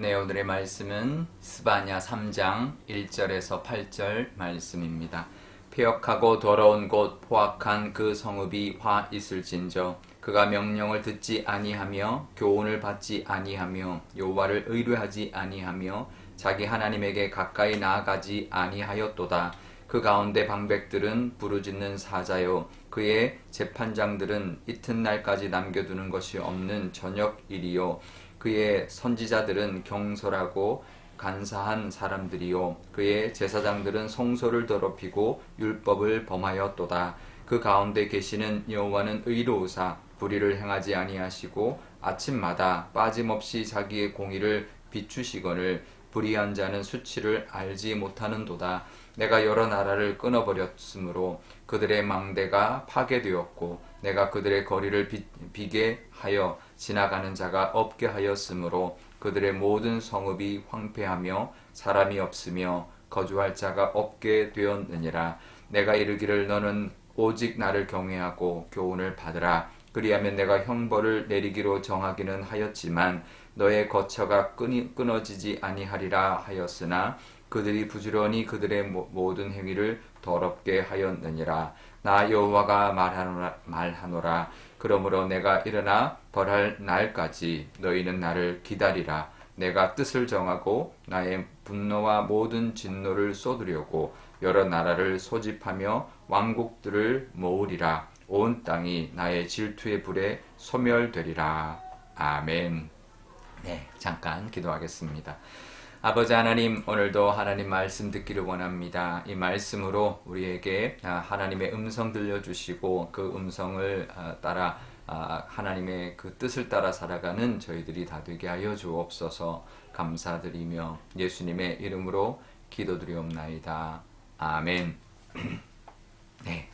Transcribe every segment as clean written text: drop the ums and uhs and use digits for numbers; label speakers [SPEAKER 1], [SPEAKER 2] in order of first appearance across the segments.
[SPEAKER 1] 네, 오늘의 말씀은 스바냐 3장 1절에서 8절 말씀입니다. 폐역하고 더러운 곳 포악한 그 성읍이 화 있을진저 그가 명령을 듣지 아니하며 교훈을 받지 아니하며 여호와를 의뢰하지 아니하며 자기 하나님에게 가까이 나아가지 아니하였도다. 그 가운데 방백들은 부르짖는 사자요 그의 재판장들은 이튿날까지 남겨두는 것이 없는 저녁일이요 그의 선지자들은 경솔하고 간사한 사람들이요 그의 제사장들은 성소를 더럽히고 율법을 범하였도다. 그 가운데 계시는 여호와는 의로우사 불의를 행하지 아니하시고 아침마다 빠짐없이 자기의 공의를 비추시거늘 불의한 자는 수치를 알지 못하는도다. 내가 여러 나라를 끊어버렸으므로 그들의 망대가 파괴되었고 내가 그들의 거리를 비게 하여 지나가는 자가 없게 하였으므로 그들의 모든 성읍이 황폐하며 사람이 없으며 거주할 자가 없게 되었느니라. 내가 이르기를 너는 오직 나를 경외하고 교훈을 받으라. 그리하면 내가 형벌을 내리기로 정하기는 하였지만 너의 거처가 끊어지지 아니하리라 하였으나 그들이 부지런히 그들의 모든 행위를 더럽게 하였느니라. 나 여호와가 말하노라. 그러므로 내가 일어나 벌할 날까지 너희는 나를 기다리라. 내가 뜻을 정하고 나의 분노와 모든 진노를 쏟으려고 여러 나라를 소집하며 왕국들을 모으리라. 온 땅이 나의 질투의 불에 소멸되리라. 아멘. 네, 잠깐 기도하겠습니다. 아버지 하나님, 오늘도 하나님 말씀 듣기를 원합니다. 이 말씀으로 우리에게 하나님의 음성 들려주시고 그 음성을 따라 하나님의 그 뜻을 따라 살아가는 저희들이 다 되게 하여 주옵소서. 감사드리며 예수님의 이름으로 기도드리옵나이다. 아멘. 네.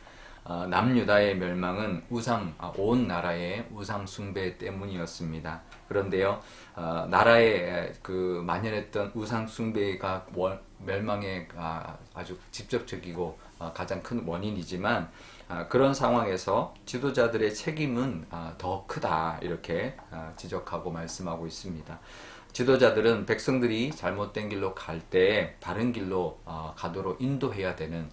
[SPEAKER 1] 남유다의 멸망은 온 나라의 우상 숭배 때문이었습니다. 그런데요, 나라에 그 만연했던 우상 숭배가 멸망의 아주 직접적이고 가장 큰 원인이지만 그런 상황에서 지도자들의 책임은 더 크다 이렇게 지적하고 말씀하고 있습니다. 지도자들은 백성들이 잘못된 길로 갈 때 바른 길로 가도록 인도해야 되는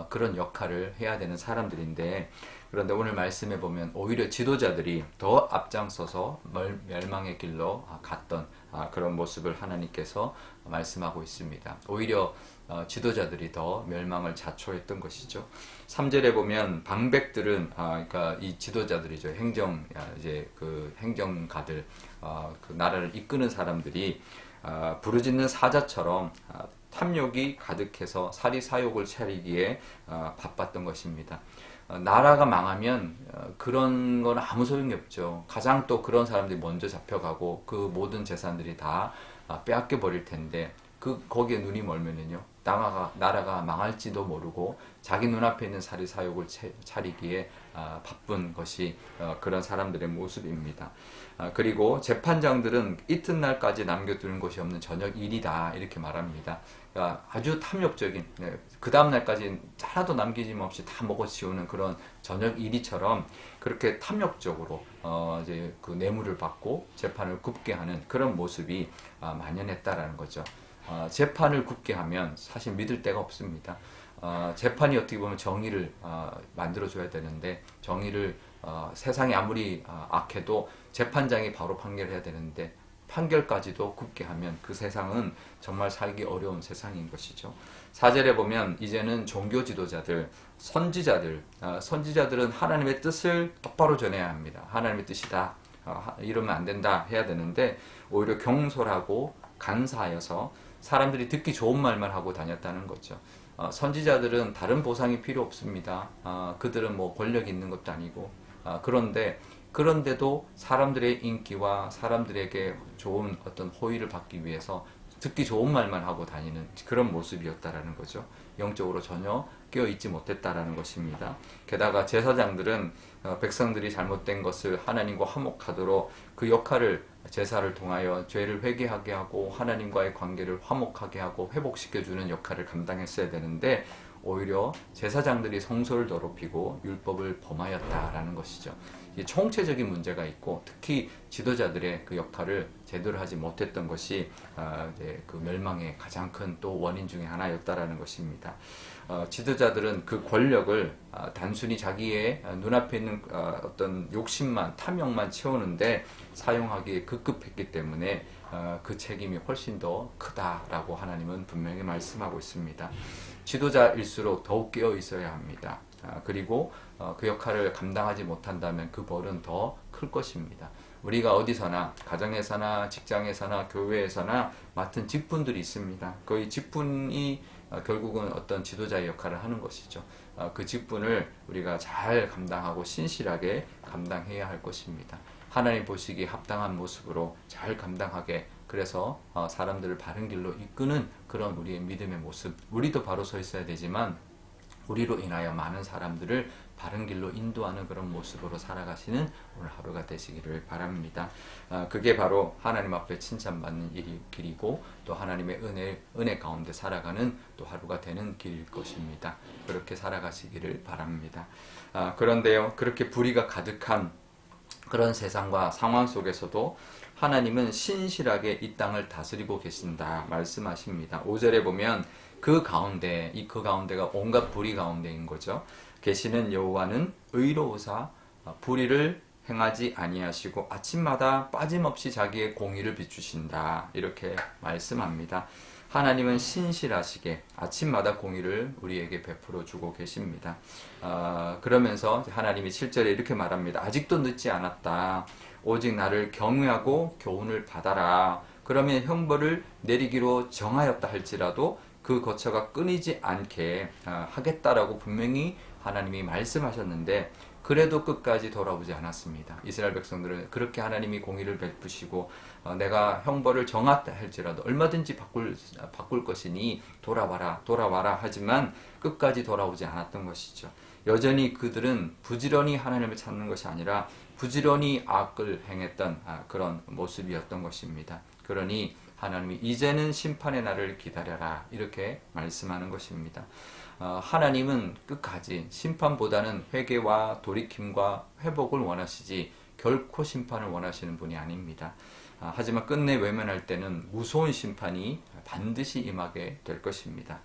[SPEAKER 1] 그런 역할을 해야 되는 사람들인데, 그런데 오늘 말씀에 보면 오히려 지도자들이 더 앞장서서 멸망의 길로 갔던 그런 모습을 하나님께서 말씀하고 있습니다. 오히려 지도자들이 더 멸망을 자초했던 것이죠. 3절에 보면 방백들은 그러니까 이 지도자들이죠. 이제 그 행정가들, 그 나라를 이끄는 사람들이 부르짖는 사자처럼 탐욕이 가득해서 사리사욕을 차리기에 바빴던 것입니다. 나라가 망하면 그런 건 아무 소용이 없죠. 가장 또 그런 사람들이 먼저 잡혀가고 그 모든 재산들이 다 빼앗겨 버릴 텐데 거기에 눈이 멀면은요, 나라가 망할지도 모르고 자기 눈앞에 있는 사리사욕을 차리기에 바쁜 것이 그런 사람들의 모습입니다. 그리고 재판장들은 이튿날까지 남겨두는 것이 없는 저녁 일이다 이렇게 말합니다. 아주 탐욕적인, 그 다음날까지 하나도 남기지 없이 다 먹어치우는 그런 저녁 일이처럼 그렇게 탐욕적으로 이제 그 뇌물을 받고 재판을 굽게 하는 그런 모습이 만연했다라는 거죠. 재판을 굽게 하면 사실 믿을 데가 없습니다. 재판이 어떻게 보면 정의를 만들어줘야 되는데, 정의를 세상이 아무리 악해도 재판장이 바로 판결해야 되는데 판결까지도 굽게 하면 그 세상은 정말 살기 어려운 세상인 것이죠. 4절에 보면 이제는 종교 지도자들, 선지자들은 하나님의 뜻을 똑바로 전해야 합니다. 하나님의 뜻이다, 이러면 안 된다 해야 되는데 오히려 경솔하고 간사하여서 사람들이 듣기 좋은 말만 하고 다녔다는 거죠. 선지자들은 다른 보상이 필요 없습니다. 그들은 뭐 권력이 있는 것도 아니고, 그런데도 사람들의 인기와 사람들에게 좋은 어떤 호의를 받기 위해서 듣기 좋은 말만 하고 다니는 그런 모습이었다라는 거죠. 영적으로 전혀 깨어있지 못했다라는 것입니다. 게다가 제사장들은 백성들이 잘못된 것을 하나님과 화목하도록 그 역할을, 제사를 통하여 죄를 회개하게 하고 하나님과의 관계를 화목하게 하고 회복시켜주는 역할을 감당했어야 되는데 오히려 제사장들이 성소를 더럽히고 율법을 범하였다라는 것이죠. 이 총체적인 문제가 있고 특히 지도자들의 그 역할을 제대로 하지 못했던 것이 이제 그 멸망의 가장 큰 또 원인 중에 하나였다라는 것입니다. 지도자들은 그 권력을 단순히 자기의 눈앞에 있는 어떤 욕심만, 탐욕만 채우는데 사용하기에 급급했기 때문에 그 책임이 훨씬 더 크다라고 하나님은 분명히 말씀하고 있습니다. 지도자일수록 더욱 깨어 있어야 합니다. 그리고 그 역할을 감당하지 못한다면 그 벌은 더 클 것입니다. 우리가 어디서나 가정에서나 직장에서나 교회에서나 맡은 직분들이 있습니다. 그 직분이 결국은 어떤 지도자의 역할을 하는 것이죠. 그 직분을 우리가 잘 감당하고 신실하게 감당해야 할 것입니다. 하나님 보시기에 합당한 모습으로 잘 감당하게, 그래서 사람들을 바른 길로 이끄는 그런 우리의 믿음의 모습, 우리도 바로 서 있어야 되지만 우리로 인하여 많은 사람들을 바른 길로 인도하는 그런 모습으로 살아가시는 오늘 하루가 되시기를 바랍니다. 그게 바로 하나님 앞에 칭찬받는 길이고 또 하나님의 은혜 가운데 살아가는 또 하루가 되는 길일 것입니다. 그렇게 살아가시기를 바랍니다. 그런데요, 그렇게 불의가 가득한 그런 세상과 상황 속에서도 하나님은 신실하게 이 땅을 다스리고 계신다 말씀하십니다. 5절에 보면 그 가운데가 온갖 불의 가운데인 거죠. 계시는 여호와는 의로우사 불의를 행하지 아니하시고 아침마다 빠짐없이 자기의 공의를 비추신다, 이렇게 말씀합니다. 하나님은 신실하시게 아침마다 공의를 우리에게 베풀어 주고 계십니다. 그러면서 하나님이 7절에 이렇게 말합니다. 아직도 늦지 않았다. 오직 나를 경외하고 교훈을 받아라. 그러면 형벌을 내리기로 정하였다 할지라도 그 거처가 끊이지 않게 하겠다라고 분명히 하나님이 말씀하셨는데 그래도 끝까지 돌아오지 않았습니다. 이스라엘 백성들은 그렇게 하나님이 공의를 베푸시고 내가 형벌을 정하다 할지라도 얼마든지 바꿀 것이니 돌아와라 하지만 끝까지 돌아오지 않았던 것이죠. 여전히 그들은 부지런히 하나님을 찾는 것이 아니라 부지런히 악을 행했던 그런 모습이었던 것입니다. 그러니 하나님이 이제는 심판의 날을 기다려라, 이렇게 말씀하는 것입니다. 하나님은 끝까지 심판보다는 회개와 돌이킴과 회복을 원하시지 결코 심판을 원하시는 분이 아닙니다. 하지만 끝내 외면할 때는 무서운 심판이 반드시 임하게 될 것입니다.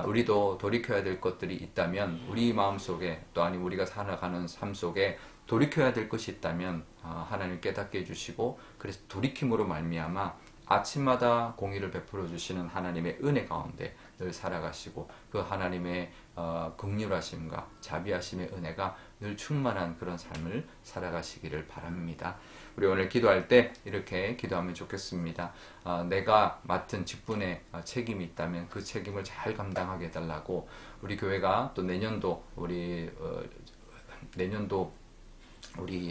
[SPEAKER 1] 우리도 돌이켜야 될 것들이 있다면 우리 마음속에 또 아니 우리가 살아가는 삶 속에 돌이켜야 될 것이 있다면 하나님 깨닫게 해주시고 그래서 돌이킴으로 말미암아 아침마다 공의를 베풀어 주시는 하나님의 은혜 가운데 늘 살아가시고 그 하나님의 긍휼하심과 자비하심의 은혜가 늘 충만한 그런 삶을 살아가시기를 바랍니다. 우리 오늘 기도할 때 이렇게 기도하면 좋겠습니다. 내가 맡은 직분에 책임이 있다면 그 책임을 잘 감당하게 해달라고, 우리 교회가 또 내년도 우리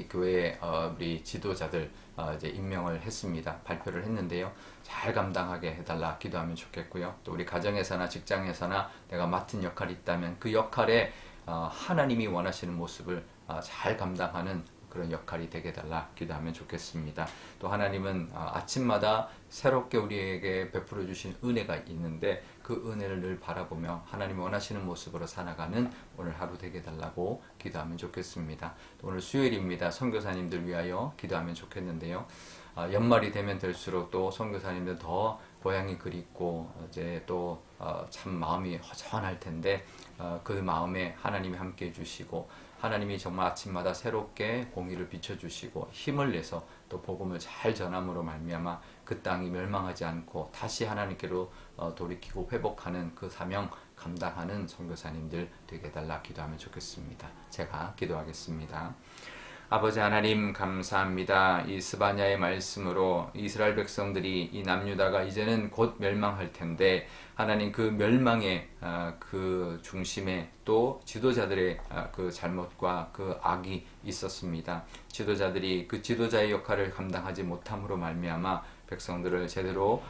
[SPEAKER 1] 교회 우리 지도자들 이제 임명을 했습니다. 발표를 했는데요. 잘 감당하게 해달라 기도하면 좋겠고요. 또 우리 가정에서나 직장에서나 내가 맡은 역할이 있다면 그 역할에 하나님이 원하시는 모습을 잘 감당하는 그런 역할이 되게 해달라 기도하면 좋겠습니다. 또 하나님은 아침마다 새롭게 우리에게 베풀어 주신 은혜가 있는데 그 은혜를 늘 바라보며 하나님이 원하시는 모습으로 살아가는 오늘 하루 되게 해달라고 기도하면 좋겠습니다. 또 오늘 수요일입니다. 선교사님들 위하여 기도하면 좋겠는데요. 연말이 되면 될수록 또 선교사님들 더 고향이 그립고 이제 또 참 마음이 허전할 텐데 그 마음에 하나님이 함께 해주시고 하나님이 정말 아침마다 새롭게 공의를 비춰주시고 힘을 내서 또 복음을 잘 전함으로 말미암아 그 땅이 멸망하지 않고 다시 하나님께로 돌이키고 회복하는 그 사명 감당하는 선교사님들 되게 해달라 기도하면 좋겠습니다. 제가 기도하겠습니다. 아버지 하나님 감사합니다. 이 스바냐의 말씀으로 이스라엘 백성들이 이 남유다가 이제는 곧 멸망할 텐데 하나님 그 멸망의 그 중심에 또 지도자들의 그 잘못과 그 악이 있었습니다. 지도자들이 그 지도자의 역할을 감당하지 못함으로 말미암아 백성들을 제대로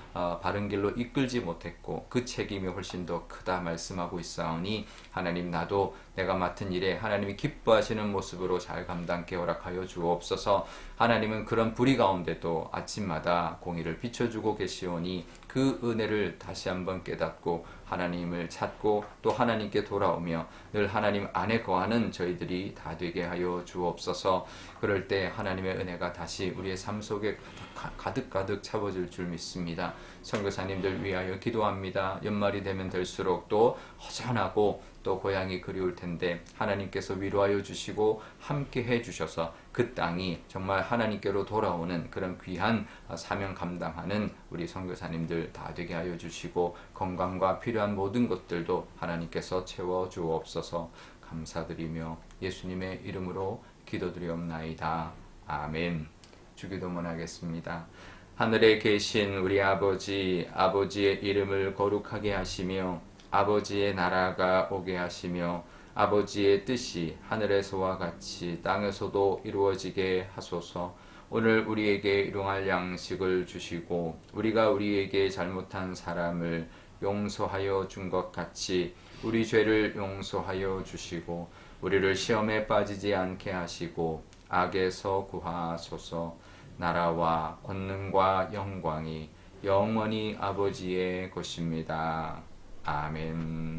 [SPEAKER 1] 바른 길로 이끌지 못했고 그 책임이 훨씬 더 크다 말씀하고 있사오니 하나님 나도 내가 맡은 일에 하나님이 기뻐하시는 모습으로 잘 감당케 허락하여 주옵소서. 하나님은 그런 불의 가운데도 아침마다 공의를 비춰주고 계시오니 그 은혜를 다시 한번 깨닫고 하나님을 찾고 또 하나님께 돌아오며 늘 하나님 안에 거하는 저희들이 다 되게 하여 주옵소서. 그럴 그럴 때 하나님의 은혜가 다시 우리의 삶 속에 가득 채워질 줄 믿습니다. 선교사님들 위하여 기도합니다. 연말이 되면 될수록 또 허전하고 또 고향이 그리울 텐데 하나님께서 위로하여 주시고 함께 해주셔서 그 땅이 정말 하나님께로 돌아오는 그런 귀한 사명 감당하는 우리 선교사님들 다 되게 하여 주시고 건강과 필요한 모든 것들도 하나님께서 채워 주옵소서. 감사드리며 예수님의 이름으로 기도드리옵나이다. 아멘. 주기도문 하겠습니다. 하늘에 계신 우리 아버지, 아버지의 이름을 거룩하게 하시며 아버지의 나라가 오게 하시며 아버지의 뜻이 하늘에서와 같이 땅에서도 이루어지게 하소서. 오늘 우리에게 일용할 양식을 주시고 우리가 우리에게 잘못한 사람을 용서하여 준 것 같이 우리 죄를 용서하여 주시고 우리를 시험에 빠지지 않게 하시고 악에서 구하소서. 나라와 권능과 영광이 영원히 아버지의 것입니다. 아멘.